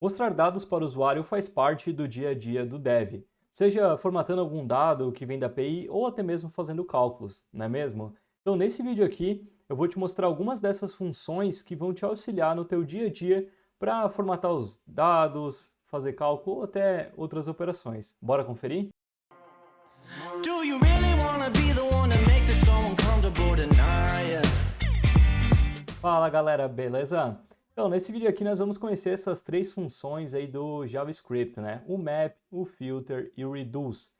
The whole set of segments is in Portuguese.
Mostrar dados para o usuário faz parte do dia a dia do dev, seja formatando algum dado que vem da API ou até mesmo fazendo cálculos, não é mesmo? Então, nesse vídeo aqui, eu vou te mostrar algumas dessas funções que vão te auxiliar no teu dia a dia para formatar os dados, fazer cálculo ou até outras operações. Bora conferir? Do you really wanna be the one to make this so uncomfortable tonight? Fala galera, beleza? Então, nesse vídeo aqui nós vamos conhecer essas três funções aí do JavaScript, né? O map, o filter e o reduce.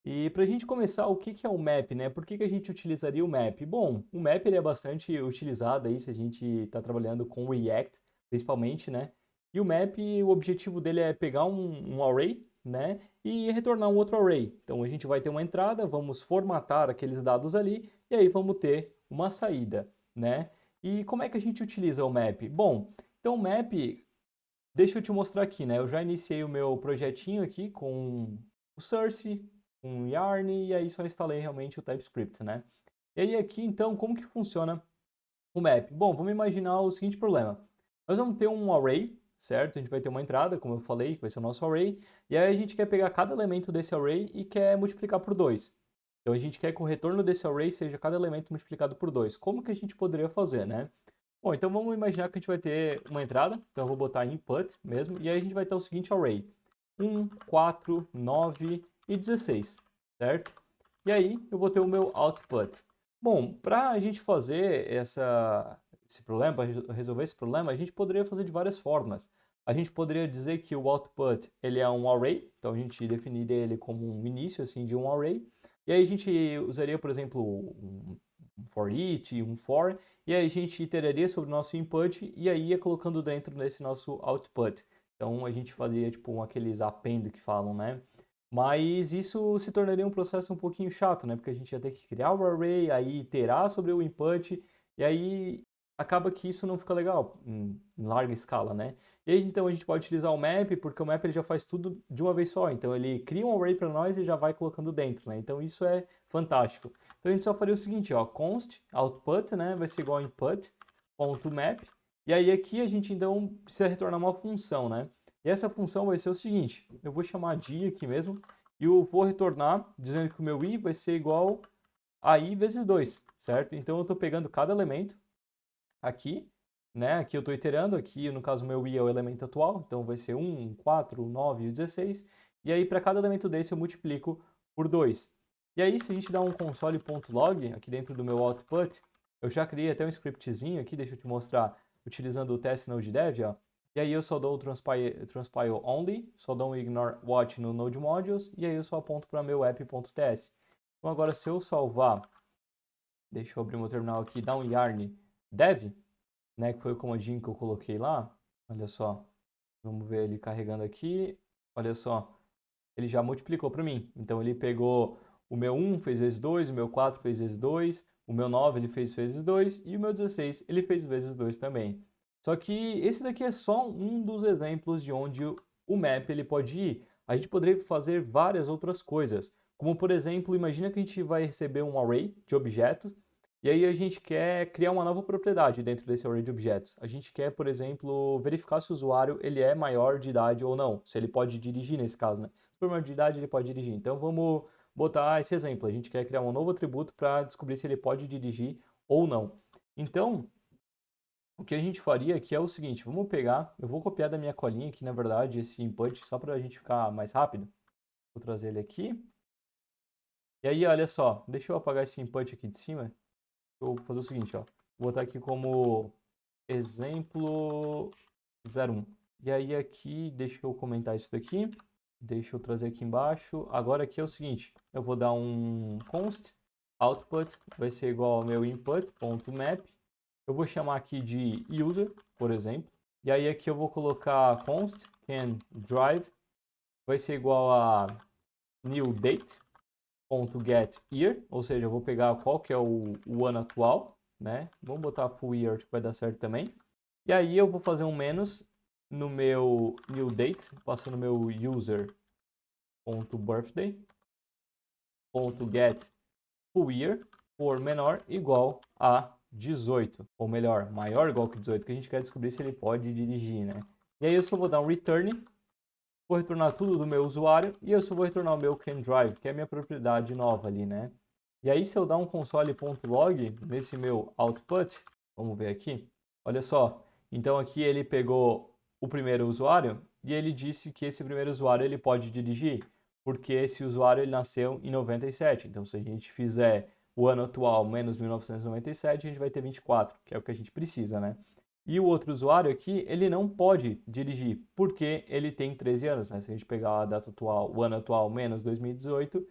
E para a gente começar, o que que é o map, né? Por que que a gente utilizaria o map? Bom, o map ele é bastante utilizado aí se a gente está trabalhando com React, principalmente, né? E o map, o objetivo dele é pegar um array, né? E retornar um outro array. Então a gente vai ter uma entrada, vamos formatar aqueles dados ali e aí vamos ter uma saída, né? E como é que a gente utiliza o map? Bom, então o map, deixa eu te mostrar aqui, né? Eu já iniciei o meu projetinho aqui com o Source, com o Yarn, e aí só instalei realmente o TypeScript, né? E aí aqui, então, como que funciona o map? Bom, vamos imaginar o seguinte problema. Nós vamos ter um array, certo? A gente vai ter uma entrada, como eu falei, que vai ser o nosso array, e aí a gente quer pegar cada elemento desse array e quer multiplicar por 2. Então a gente quer que o retorno desse array seja cada elemento multiplicado por 2. Como que a gente poderia fazer, né? Bom, então vamos imaginar que a gente vai ter uma entrada, então eu vou botar input mesmo, e aí a gente vai ter o seguinte array: 1, 4, 9 e 16, certo? E aí eu vou ter o meu output. Bom, para a gente fazer esse problema, para resolver esse problema, a gente poderia fazer de várias formas. A gente poderia dizer que o output ele é um array, então a gente definiria ele como um início assim de um array. E aí a gente usaria, por exemplo, um for each, um for, e aí a gente iteraria sobre o nosso input e aí ia colocando dentro desse nosso output. Então a gente fazia tipo aqueles append que falam, né? Mas isso se tornaria um processo um pouquinho chato, né? Porque a gente ia ter que criar o array, aí iterar sobre o input, e aí acaba que isso não fica legal em larga escala, né? E aí, então a gente pode utilizar o map, porque o map ele já faz tudo de uma vez só. Então ele cria um array para nós e já vai colocando dentro, né? Então isso é fantástico. Então a gente só faria o seguinte, ó, const output, né, vai ser igual a input.map. E aí aqui a gente então precisa retornar uma função, né? E essa função vai ser o seguinte, eu vou chamar de aqui mesmo, e eu vou retornar dizendo que o meu i vai ser igual a i vezes 2, certo? Então eu estou pegando cada elemento aqui, né? Aqui eu estou iterando, aqui no caso o meu i é o elemento atual, então vai ser 1, 4, 9 e 16. E aí para cada elemento desse eu multiplico por 2. E aí se a gente dá um console.log aqui dentro do meu output, eu já criei até um scriptzinho aqui, deixa eu te mostrar, utilizando o test Node.dev, ó. E aí eu só dou o transpile only, só dou um ignore watch no Node Modules, e aí eu só aponto para meu app.ts. Então agora se eu salvar, deixa eu abrir meu terminal aqui, dar um yarn dev, né, que foi o comandinho que eu coloquei lá, olha só, vamos ver ele carregando aqui, olha só, ele já multiplicou para mim, então ele pegou o meu 1 fez vezes 2, o meu 4 fez vezes 2, o meu 9 ele fez vezes 2 e o meu 16 ele fez vezes 2 também. Só que esse daqui é só um dos exemplos de onde o map ele pode ir. A gente poderia fazer várias outras coisas, como por exemplo, imagina que a gente vai receber um array de objetos e aí a gente quer criar uma nova propriedade dentro desse array de objetos. A gente quer, por exemplo, verificar se o usuário ele é maior de idade ou não, se ele pode dirigir nesse caso, né? Se for maior de idade, ele pode dirigir. Então vamos botar esse exemplo. A gente quer criar um novo atributo para descobrir se ele pode dirigir ou não. Então, o que a gente faria aqui é o seguinte, vamos pegar, eu vou copiar da minha colinha aqui, na verdade, esse input, só para a gente ficar mais rápido. Vou trazer ele aqui. E aí, olha só, deixa eu apagar esse input aqui de cima. Eu vou fazer o seguinte, ó. Vou botar aqui como exemplo 01. E aí aqui, deixa eu comentar isso daqui. Deixa eu trazer aqui embaixo. Agora aqui é o seguinte, eu vou dar um const output, vai ser igual ao meu input.map. Eu vou chamar aqui de user, por exemplo. E aí aqui eu vou colocar const can drive, vai ser igual a new date.getYear, ou seja, eu vou pegar qual que é o ano atual, né? Vamos botar full year que vai dar certo também. E aí eu vou fazer um menos no meu new date, passando no meu user.birthday.get full year por menor igual a 18, ou melhor, maior igual que 18, que a gente quer descobrir se ele pode dirigir, né? E aí eu só vou dar um return, vou retornar tudo do meu usuário e eu só vou retornar o meu CanDrive, que é a minha propriedade nova ali, né? E aí se eu dar um console.log nesse meu output, vamos ver aqui, olha só, então aqui ele pegou o primeiro usuário e ele disse que esse primeiro usuário ele pode dirigir, porque esse usuário ele nasceu em 97, então se a gente fizer o ano atual menos 1997, a gente vai ter 24, que é o que a gente precisa, né? E o outro usuário aqui, ele não pode dirigir, porque ele tem 13 anos, né? Se a gente pegar a data atual, o ano atual menos 2008,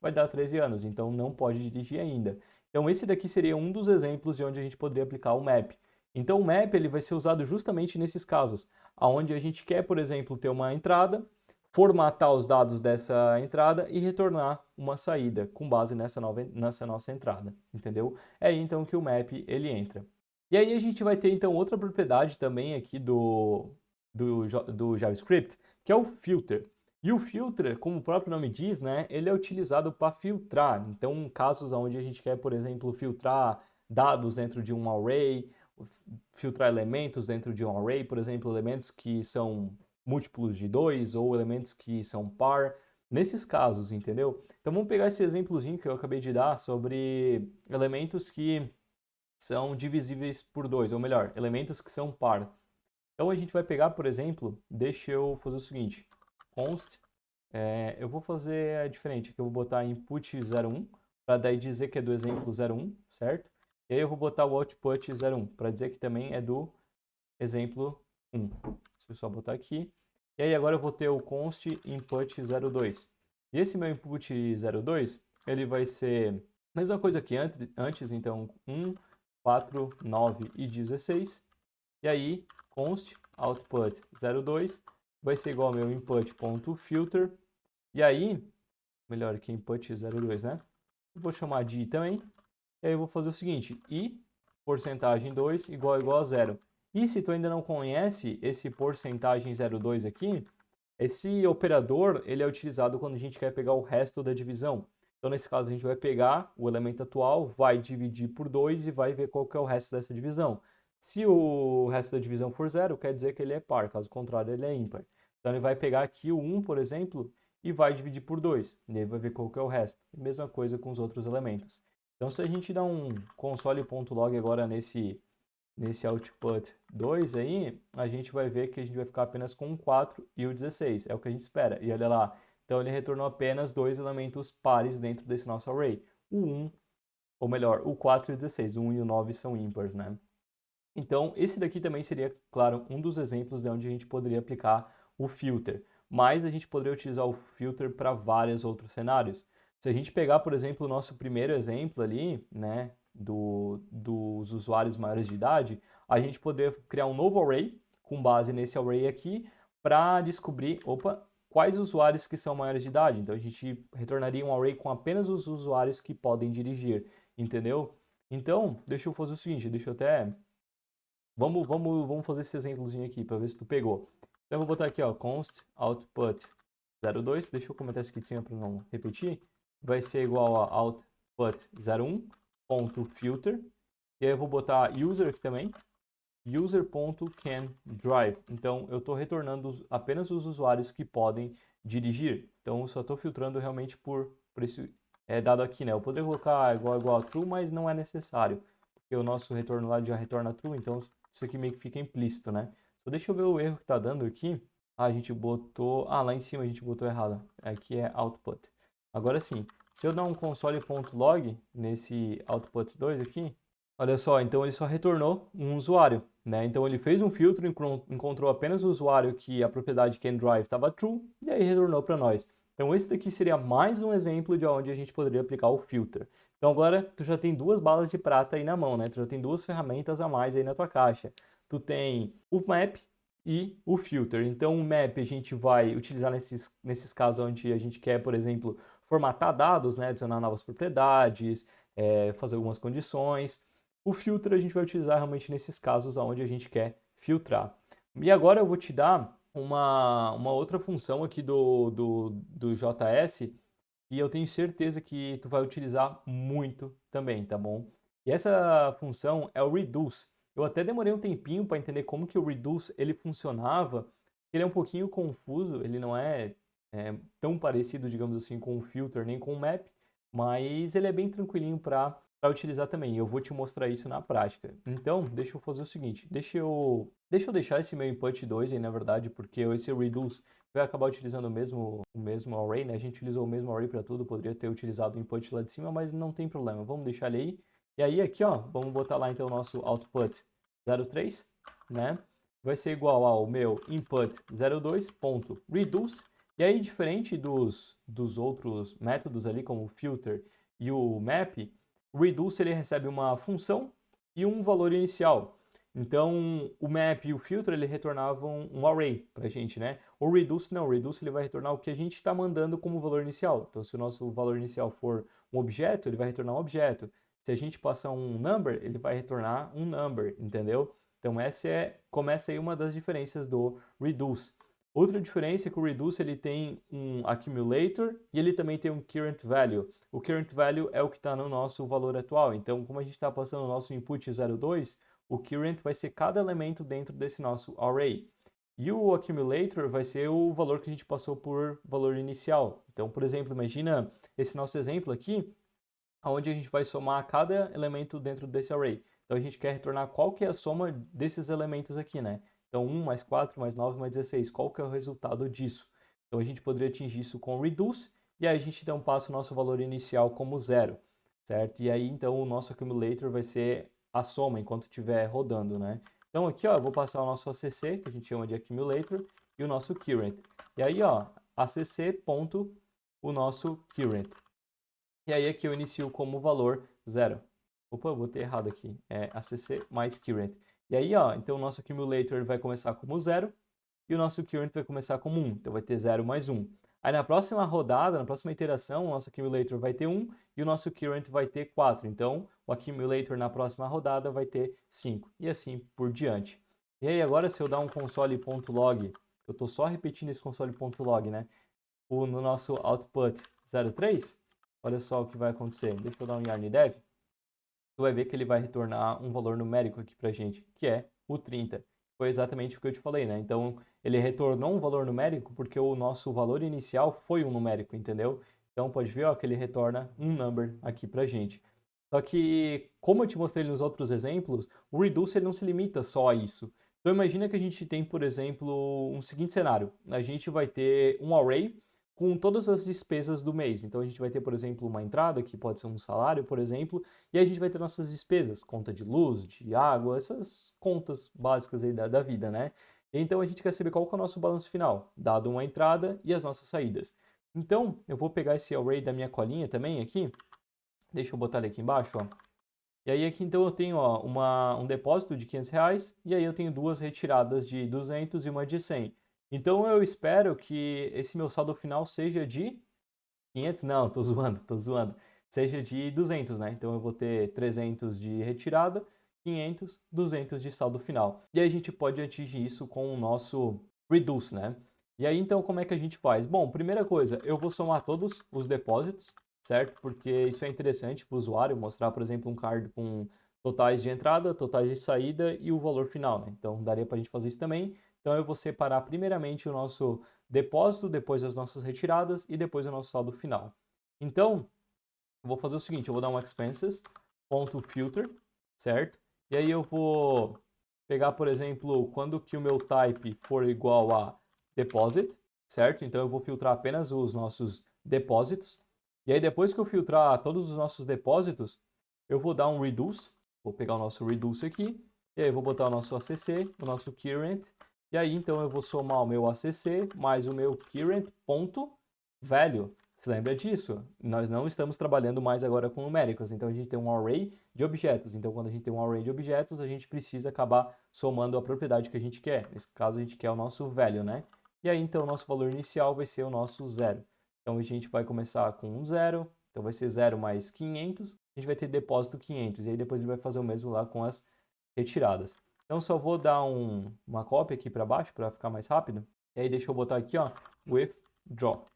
vai dar 13 anos, então não pode dirigir ainda. Então esse daqui seria um dos exemplos de onde a gente poderia aplicar o map. Então o map ele vai ser usado justamente nesses casos, aonde a gente quer, por exemplo, ter uma entrada, formatar os dados dessa entrada e retornar uma saída com base nessa nossa entrada, entendeu? É aí então que o map ele entra. E aí a gente vai ter então outra propriedade também aqui do JavaScript, que é o filter. E o filter, como o próprio nome diz, né, ele é utilizado para filtrar. Então, casos onde a gente quer, por exemplo, filtrar dados dentro de um array, filtrar elementos dentro de um array, por exemplo, elementos que são múltiplos de 2 ou elementos que são par, nesses casos, entendeu? Então vamos pegar esse exemplozinho que eu acabei de dar sobre elementos que são divisíveis por 2, ou melhor, elementos que são par. Então a gente vai pegar, por exemplo, deixa eu fazer o seguinte, const, eu vou fazer diferente, aqui eu vou botar input 01, para daí dizer que é do exemplo 01, certo? E aí eu vou botar o output 01, para dizer que também é do exemplo 1. Deixa eu só botar aqui. E aí agora eu vou ter o const input 02. E esse meu input 02, ele vai ser a mesma coisa que antes, então 1, 4, 9 e 16. E aí const output 02 vai ser igual ao meu input.filter. E aí, melhor aqui input 02, né? Eu vou chamar de i também. E aí eu vou fazer o seguinte, i porcentagem 2 igual a 0. E se tu ainda não conhece esse porcentagem 02 aqui, esse operador ele é utilizado quando a gente quer pegar o resto da divisão. Então, nesse caso, a gente vai pegar o elemento atual, vai dividir por 2 e vai ver qual que é o resto dessa divisão. Se o resto da divisão for 0, quer dizer que ele é par, caso contrário, ele é ímpar. Então, ele vai pegar aqui o 1, por exemplo, e vai dividir por 2. E aí vai ver qual que é o resto. Mesma coisa com os outros elementos. Então, se a gente dá um console.log agora nesse output 2 aí, a gente vai ver que a gente vai ficar apenas com o 4 e o 16. É o que a gente espera. E olha lá, então ele retornou apenas dois elementos pares dentro desse nosso array. O 1, ou melhor, o 4 e o 16. O 1 e o 9 são ímpares, né? Então, esse daqui também seria, claro, um dos exemplos de onde a gente poderia aplicar o filter. Mas a gente poderia utilizar o filter para vários outros cenários. Se a gente pegar, por exemplo, o nosso primeiro exemplo ali, né, dos usuários maiores de idade, a gente poderia criar um novo array com base nesse array aqui para descobrir, quais usuários que são maiores de idade. Então a gente retornaria um array com apenas os usuários que podem dirigir, entendeu? Então, deixa eu fazer o seguinte, deixa eu até... Vamos fazer esse exemplozinho aqui para ver se tu pegou. Então eu vou botar aqui, ó, const output 02, deixa eu comentar isso aqui de cima para não repetir. Vai ser igual a output 01.filter. E aí eu vou botar user aqui também, user.canDrive. Então eu estou retornando apenas os usuários que podem dirigir. Então eu só estou filtrando realmente por esse dado aqui, né? Eu poderia colocar igual a true, mas não é necessário, porque o nosso retorno lá já retorna true, então isso aqui meio que fica implícito, né? Só deixa eu ver o erro que está dando aqui. A gente botou... lá em cima a gente botou errado. Aqui é output. Agora sim, se eu dar um console.log nesse output 2 aqui, olha só, então ele só retornou um usuário, né? Então ele fez um filtro, encontrou apenas o usuário que a propriedade CanDrive estava true, e aí retornou para nós. Então esse daqui seria mais um exemplo de onde a gente poderia aplicar o filter. Então agora tu já tem duas balas de prata aí na mão, né? Tu já tem duas ferramentas a mais aí na tua caixa. Tu tem o map e o filter. Então o map a gente vai utilizar nesses casos onde a gente quer, por exemplo, formatar dados, né? Adicionar novas propriedades, fazer algumas condições. O filter a gente vai utilizar realmente nesses casos onde a gente quer filtrar. E agora eu vou te dar uma outra função aqui do JS que eu tenho certeza que tu vai utilizar muito também, tá bom? E essa função é o reduce. Eu até demorei um tempinho para entender como que o reduce ele funcionava. Ele é um pouquinho confuso, ele não é, tão parecido, digamos assim, com o filter nem com o map, mas ele é bem tranquilinho para utilizar também. Eu vou te mostrar isso na prática. Então, deixa eu fazer o seguinte, deixa eu deixar esse meu input 2 aí, na verdade, porque esse reduce vai acabar utilizando o mesmo array, né? A gente utilizou o mesmo array para tudo, poderia ter utilizado o input lá de cima, mas não tem problema. Vamos deixar ele aí. E aí aqui, ó, vamos botar lá então o nosso output 03, né? Vai ser igual ao meu input 02.reduce. E aí, diferente dos outros métodos ali, como o filter e o map, o reduce ele recebe uma função e um valor inicial. Então, o map e o filter ele retornavam um array para a gente, né? O reduce não, o reduce ele vai retornar o que a gente está mandando como valor inicial. Então, se o nosso valor inicial for um objeto, ele vai retornar um objeto. Se a gente passar um number, ele vai retornar um number, entendeu? Então, começa aí uma das diferenças do reduce. Outra diferença é que o reduce ele tem um accumulator e ele também tem um current value. O current value é o que está no nosso valor atual. Então, como a gente está passando o nosso input 02, o current vai ser cada elemento dentro desse nosso array. E o accumulator vai ser o valor que a gente passou por valor inicial. Então, por exemplo, imagina esse nosso exemplo aqui, onde a gente vai somar cada elemento dentro desse array. Então, a gente quer retornar qual que é a soma desses elementos aqui, né? Então, 1 mais 4 mais 9 mais 16, qual que é o resultado disso? Então, a gente poderia atingir isso com reduce, e aí a gente então passa o nosso valor inicial como 0, certo? E aí, então, o nosso accumulator vai ser a soma enquanto estiver rodando, né? Então, aqui, ó, eu vou passar o nosso ACC, que a gente chama de accumulator, e o nosso current. E aí, ó, ACC ponto o nosso current. E aí aqui eu inicio como valor 0. Opa, eu botei errado aqui. É ACC mais current. E aí, ó, então o nosso accumulator vai começar como 0 e o nosso current vai começar como 1. Então vai ter 0 mais 1. Aí na próxima rodada, na próxima iteração, o nosso accumulator vai ter 1 e o nosso current vai ter 4. Então o accumulator na próxima rodada vai ter 5 e assim por diante. E aí agora se eu dar um console.log, eu estou só repetindo esse console.log, né? No nosso output 03, olha só o que vai acontecer. Deixa eu dar um yarn dev. Tu vai ver que ele vai retornar um valor numérico aqui pra gente, que é o 30. Foi exatamente o que eu te falei, né? Então, ele retornou um valor numérico porque o nosso valor inicial foi um numérico, entendeu? Então, pode ver ó, que ele retorna um number aqui pra gente. Só que, como eu te mostrei nos outros exemplos, o reduce ele não se limita só a isso. Então, imagina que a gente tem, por exemplo, um seguinte cenário. A gente vai ter um array com todas as despesas do mês. Então, a gente vai ter, por exemplo, uma entrada, que pode ser um salário, por exemplo, e a gente vai ter nossas despesas, conta de luz, de água, essas contas básicas aí da vida, né? Então, a gente quer saber qual que é o nosso balanço final, dado uma entrada e as nossas saídas. Então, eu vou pegar esse array da minha colinha também aqui, deixa eu botar ele aqui embaixo, ó. E aí aqui então eu tenho ó, um depósito de R$500 e aí eu tenho duas retiradas de 200 e uma de 100. Então eu espero que esse meu saldo final seja de 500, não, tô zoando. Seja de 200, né? Então eu vou ter 300 de retirada, 500, 200 de saldo final. E aí a gente pode atingir isso com o nosso reduce, né? E aí então como é que a gente faz? Bom, primeira coisa, eu vou somar todos os depósitos, certo? Porque isso é interessante para o usuário mostrar, por exemplo, um card com totais de entrada, totais de saída e o valor final, né? Então daria para a gente fazer isso também. Então eu vou separar primeiramente o nosso depósito, depois as nossas retiradas e depois o nosso saldo final. Então, eu vou fazer o seguinte, eu vou dar um expenses.filter, certo? E aí eu vou pegar, por exemplo, quando que o meu type for igual a deposit, certo? Então eu vou filtrar apenas os nossos depósitos. E aí depois que eu filtrar todos os nossos depósitos, eu vou dar um reduce, vou pegar o nosso reduce aqui, e aí eu vou botar o nosso ACC, o nosso current, e aí, então, eu vou somar o meu ACC mais o meu current.value. Se lembra disso? Nós não estamos trabalhando mais agora com numéricos, então a gente tem um array de objetos. Então, quando a gente tem um array de objetos, a gente precisa acabar somando a propriedade que a gente quer. Nesse caso, a gente quer o nosso value, né? E aí, então, o nosso valor inicial vai ser o nosso 0. Então, a gente vai começar com um 0, então vai ser 0 mais 500, a gente vai ter depósito 500, e aí depois ele vai fazer o mesmo lá com as retiradas. Então, só vou dar uma cópia aqui para baixo para ficar mais rápido. E aí, deixa eu botar aqui, ó, withdraw.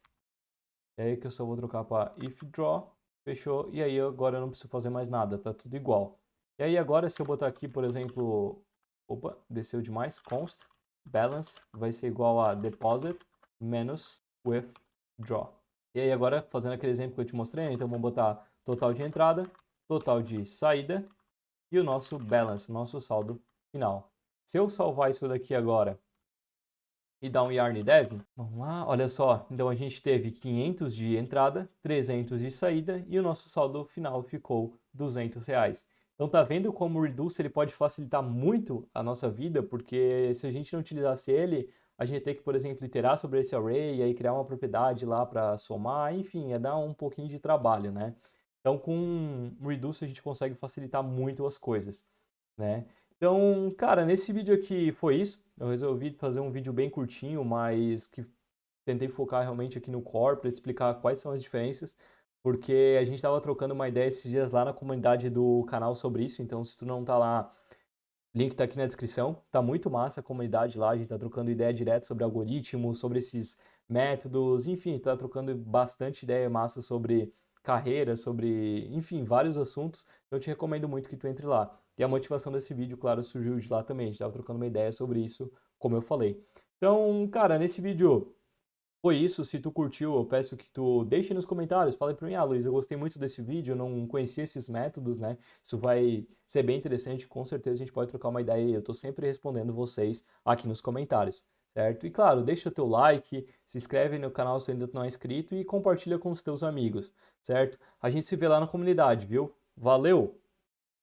E aí que eu só vou trocar para if draw, fechou. E aí, agora eu não preciso fazer mais nada, tá tudo igual. E aí agora se eu botar aqui, por exemplo, opa, desceu demais, const balance vai ser igual a deposit menos withdraw. E aí agora, fazendo aquele exemplo que eu te mostrei, então vamos botar total de entrada, total de saída e o nosso balance, o nosso saldo final. Se eu salvar isso daqui agora e dar um yarn dev, vamos lá, olha só, então a gente teve 500 de entrada, 300 de saída e o nosso saldo final ficou R$200. Então tá vendo como o Reduce ele pode facilitar muito a nossa vida, porque se a gente não utilizasse ele, a gente ia ter que, por exemplo, iterar sobre esse array, e aí criar uma propriedade lá para somar, enfim, ia dar um pouquinho de trabalho, né? Então com o Reduce a gente consegue facilitar muito as coisas, né? Então, cara, nesse vídeo aqui foi isso. Eu resolvi fazer um vídeo bem curtinho, mas que tentei focar realmente aqui no core para explicar quais são as diferenças, porque a gente estava trocando uma ideia esses dias lá na comunidade do canal sobre isso, então se tu não tá lá, link tá aqui na descrição, tá muito massa a comunidade lá, a gente tá trocando ideia direto sobre algoritmos, sobre esses métodos, enfim, tá trocando bastante ideia massa sobre carreira, sobre, enfim, vários assuntos, então eu te recomendo muito que tu entre lá. E a motivação desse vídeo, claro, surgiu de lá também, a gente tava trocando uma ideia sobre isso, como eu falei. Então, cara, nesse vídeo foi isso. Se tu curtiu, eu peço que tu deixe nos comentários. Fale pra mim, Luiz, eu gostei muito desse vídeo, eu não conhecia esses métodos, né? Isso vai ser bem interessante, com certeza a gente pode trocar uma ideia aí. Eu tô sempre respondendo vocês aqui nos comentários, certo? E claro, deixa o teu like, se inscreve no canal se tu ainda não é inscrito e compartilha com os teus amigos, certo? A gente se vê lá na comunidade, viu? Valeu!